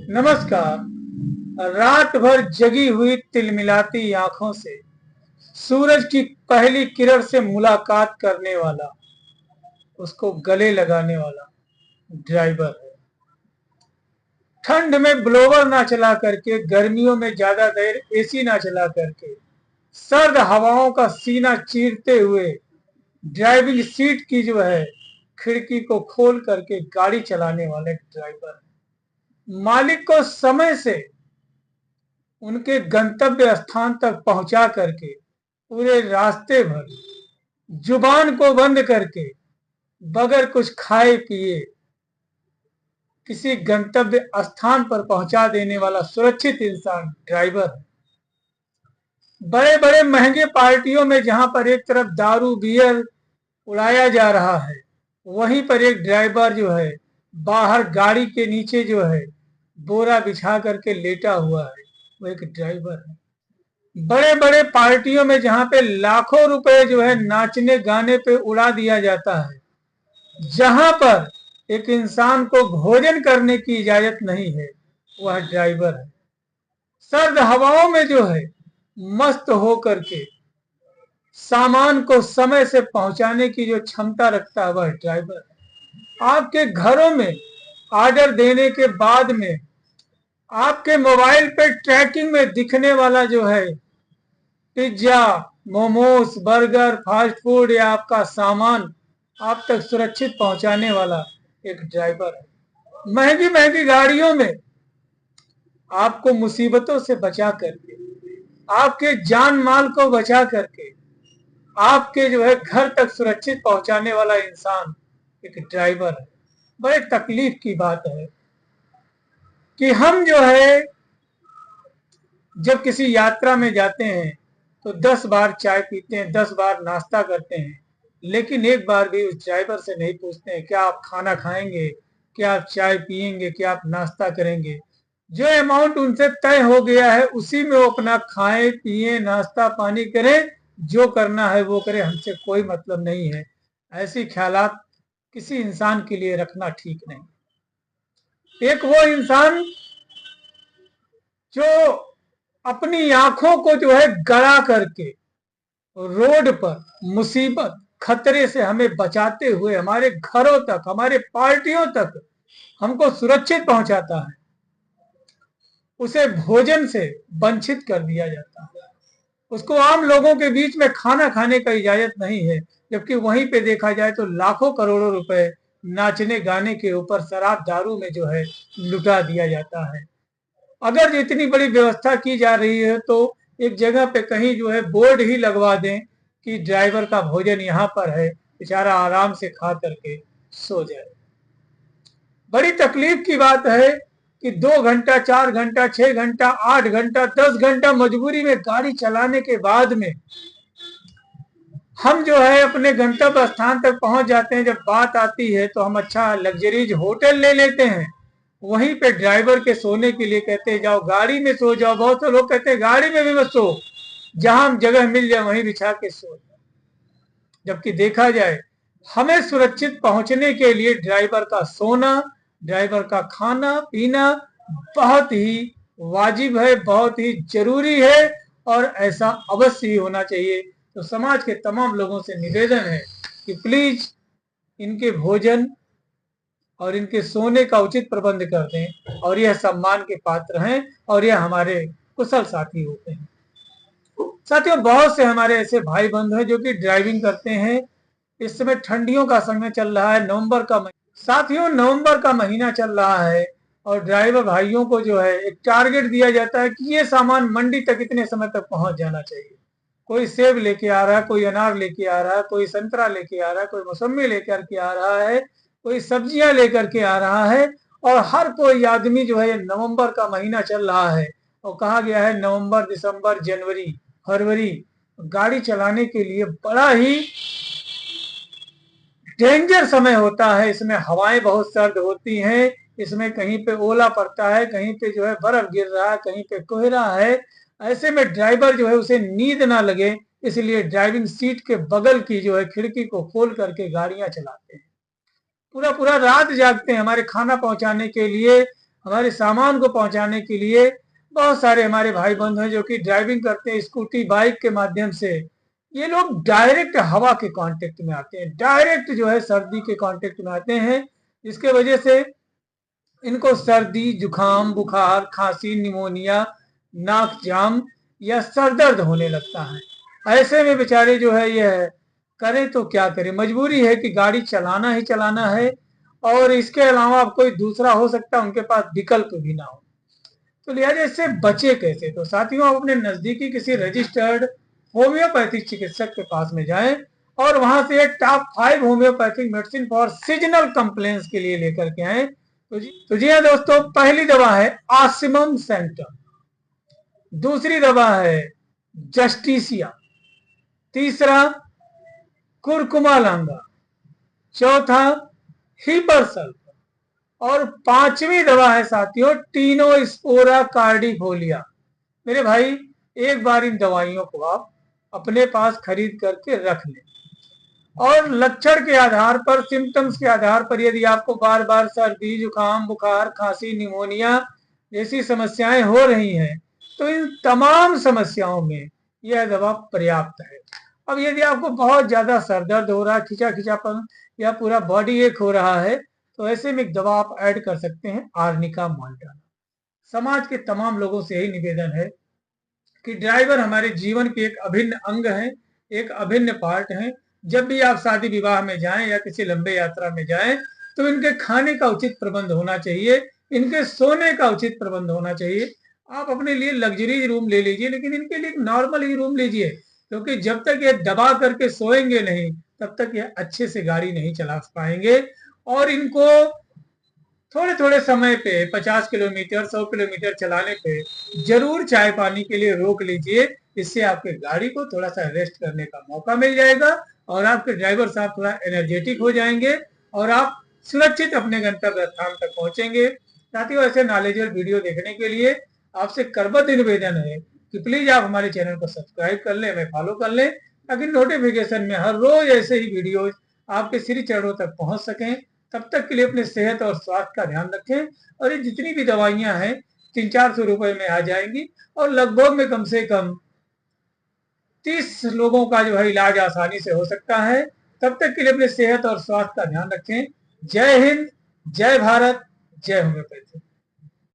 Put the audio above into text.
नमस्कार। रात भर जगी हुई तिलमिलाती आंखों से सूरज की पहली किरण से मुलाकात करने वाला, उसको गले लगाने वाला ड्राइवर है। ठंड में ब्लोवर ना चला करके, गर्मियों में ज्यादा देर एसी ना चला करके, सर्द हवाओं का सीना चीरते हुए ड्राइविंग सीट की जो है खिड़की को खोल करके गाड़ी चलाने वाले ड्राइवर है। मालिक को समय से उनके गंतव्य स्थान तक पहुंचा करके पूरे रास्ते भर जुबान को बंद करके बगैर कुछ खाए पिए किसी गंतव्य स्थान पर पहुंचा देने वाला सुरक्षित इंसान ड्राइवर है। बड़े बड़े महंगे पार्टियों में जहां पर एक तरफ दारू बियर उड़ाया जा रहा है, वहीं पर एक ड्राइवर जो है बाहर गाड़ी के नीचे जो है बोरा बिछा करके लेटा हुआ है, वो एक ड्राइवर है। बड़े बड़े पार्टियों में जहां पे लाखों रुपए जो है नाचने गाने पे उड़ा दिया जाता है, जहां पर एक इंसान को भोजन करने की इजाजत नहीं है, वह ड्राइवर है। सर्द हवाओं में जो है मस्त हो करके सामान को समय से पहुंचाने की जो क्षमता रखता है, वह ड्राइवर है। आपके घरों में ऑर्डर देने के बाद में आपके मोबाइल पे ट्रैकिंग में दिखने वाला जो है pizza, momos, burger, fast food या आपका सामान आप तक सुरक्षित पहुंचाने वाला एक ड्राइवर है। महंगी महंगी गाड़ियों में आपको मुसीबतों से बचा करके, आपके जान माल को बचा करके आपके जो है घर तक सुरक्षित पहुंचाने वाला इंसान एक ड्राइवर है। बड़े तकलीफ की बात है कि हम जो है जब किसी यात्रा में जाते हैं तो 10 बार चाय पीते हैं, 10 बार नाश्ता करते हैं, लेकिन एक बार भी उस ड्राइवर से नहीं पूछते हैं क्या आप खाना खाएंगे, क्या आप चाय पिएंगे, क्या आप नाश्ता करेंगे। जो अमाउंट उनसे तय हो गया है उसी में वो अपना खाएं पिए नाश्ता पानी करें, जो करना है वो करें, हमसे कोई मतलब नहीं है। ऐसी ख्यालात किसी इंसान के लिए रखना ठीक नहीं। एक वो इंसान जो अपनी आंखों को जो है गड़ा करके रोड पर मुसीबत खतरे से हमें बचाते हुए हमारे घरों तक, हमारे पार्टियों तक हमको सुरक्षित पहुंचाता है, उसे भोजन से वंचित कर दिया जाता है। उसको आम लोगों के बीच में खाना खाने का इजाजत नहीं है, जबकि वहीं पे देखा जाए तो लाखों करोड़ों रुपए नाचने गाने के ऊपर शराब दारू में जो है लुटा दिया जाता है। अगर इतनी बड़ी व्यवस्था की जा रही है तो एक जगह पे कहीं जो है बोर्ड ही लगवा दें कि ड्राइवर का भोजन यहाँ पर है, बेचारा आराम से खा करके सो जाए। बड़ी तकलीफ की बात है कि 2 घंटा 4 घंटा 6 घंटा 8 घंटा 10 घंटा मजबूरी में गाड़ी चलाने के बाद में हम जो है अपने गंतव्य स्थान तक पहुंच जाते हैं। जब बात आती है तो हम अच्छा लग्जरीज होटल ले लेते हैं, वहीं पे ड्राइवर के सोने के लिए कहते हैं जाओ गाड़ी में सो जाओ। बहुत से लोग कहते हैं गाड़ी में भी मत सो, जहां जगह मिल जाए वहीं बिछा के सो। जबकि देखा जाए हमें सुरक्षित पहुंचने के लिए ड्राइवर का सोना, ड्राइवर का खाना पीना बहुत ही वाजिब है, बहुत ही जरूरी है और ऐसा अवश्य ही होना चाहिए। तो समाज के तमाम लोगों से निवेदन है कि प्लीज इनके भोजन और इनके सोने का उचित प्रबंध कर दें और यह सम्मान के पात्र हैं और यह हमारे कुशल साथी होते हैं। साथियों, बहुत से हमारे ऐसे भाई बंधु हैं जो कि ड्राइविंग करते हैं। इस समय ठंडियों का समय चल रहा है, नवंबर का महीना, साथियों नवंबर का महीना चल रहा है और ड्राइवर भाइयों को जो है एक टारगेट दिया जाता है कि ये सामान मंडी तक इतने समय तक पहुंच जाना चाहिए। कोई सेब लेके आ रहा है, कोई अनार लेके आ रहा है, कोई संतरा लेके आ रहा है, कोई मौसमी लेकर के आ रहा है, कोई सब्जियां लेकर के आ रहा है और हर कोई आदमी जो है नवंबर का महीना चल रहा है और कहा गया है नवंबर दिसंबर जनवरी फरवरी गाड़ी चलाने के लिए बड़ा ही डेंजर समय होता है। इसमें हवाएं बहुत सर्द होती हैं, इसमें कहीं पे ओला पड़ता है, कहीं पे जो है बर्फ गिर रहा है, कहीं पे कोहरा है। ऐसे में ड्राइवर जो है उसे नींद ना लगे, इसलिए ड्राइविंग सीट के बगल की जो है खिड़की को खोल करके गाड़ियां चलाते हैं, पूरा पूरा रात जागते हैं हमारे खाना पहुंचाने के लिए। हमारे सामान को पहुंचाने के लिए बहुत सारे हमारे भाई बंधु हैं जो कि ड्राइविंग करते हैं स्कूटी बाइक के माध्यम से। ये लोग डायरेक्ट हवा के कांटेक्ट में आते हैं, डायरेक्ट जो है सर्दी के कांटेक्ट में आते हैं, जिसके वजह से इनको सर्दी जुकाम बुखार खांसी निमोनिया नाक जाम या सर दर्द होने लगता है। ऐसे में बेचारे जो है ये करें तो क्या करें, मजबूरी है कि गाड़ी चलाना ही चलाना है और इसके अलावा कोई दूसरा हो सकता है उनके पास विकल्प भी ना हो। तो लिहाजा इससे बचे कैसे, तो साथियों आप अपने नजदीकी किसी रजिस्टर्ड होम्योपैथिक चिकित्सक के पास में जाएं और वहां से top 5 homeopathic medicine for seasonal complaints के लिए लेकर के आए। तो जी हाँ दोस्तों, पहली दवा है आसिमम सेंटम, दूसरी दवा है जस्टिसिया, तीसरा कुरकुमा लांगा, चौथा हिपरसल और पांचवी दवा है साथियों टीनोस्पोरा कार्डिफोलिया। मेरे भाई एक बार इन दवाइयों को आप अपने पास खरीद करके रख लें और लक्षण के आधार पर सिम्टम्स के आधार पर यदि आपको बार बार सर्दी जुकाम बुखार खांसी निमोनिया जैसी समस्याएं हो रही हैं तो इन तमाम समस्याओं में यह दवा पर्याप्त है। अब यदि आपको बहुत ज्यादा सरदर्द हो रहा है खिंचा खिंचापन या पूरा बॉडी एक हो रहा है तो ऐसे में एक दवा आप ऐड कर सकते हैं आर्निका मोंटाना। समाज के तमाम लोगों से यही निवेदन है कि ड्राइवर हमारे जीवन के एक अभिन्न अंग है, एक अभिन्न पार्ट है। जब भी आप शादी विवाह में जाएं या किसी लंबे यात्रा में जाएं तो इनके खाने का उचित प्रबंध होना चाहिए, इनके सोने का उचित प्रबंध होना चाहिए। आप अपने लिए लग्जरी रूम ले लीजिए लेकिन इनके लिए नॉर्मल ही रूम लीजिए, क्योंकि जब तक ये दबा करके सोएंगे नहीं तब तक ये अच्छे से गाड़ी नहीं चला पाएंगे। और इनको थोड़े थोड़े समय पे 50 किलोमीटर 100 किलोमीटर चलाने पे जरूर चाय पानी के लिए रोक लीजिए। इससे आपके गाड़ी को थोड़ा सा रेस्ट करने का मौका मिल जाएगा और आपके ड्राइवर साहब थोड़ा एनर्जेटिक हो जाएंगे और आप सुरक्षित अपने गंतव्य स्थान तक पहुंचेंगे। साथियों ऐसे नॉलेजेबल वीडियो देखने के लिए आपसे करबद्ध निवेदन है कि प्लीज आप हमारे चैनल को सब्सक्राइब कर लें, हमें फॉलो कर लें ताकि नोटिफिकेशन में हर रोज ऐसे ही वीडियोज आपके श्री चरणों तक पहुंच सकें। तब तक के लिए अपने सेहत और स्वास्थ्य का ध्यान रखें और ये जितनी भी दवाइयां हैं 300-400 रुपए में आ जाएंगी और लगभग में कम से कम 30 लोगों का जो है इलाज आसानी से हो सकता है। तब तक के लिए अपने सेहत और स्वास्थ्य का ध्यान रखें। जय हिंद, जय भारत, जय होम्योपैथी।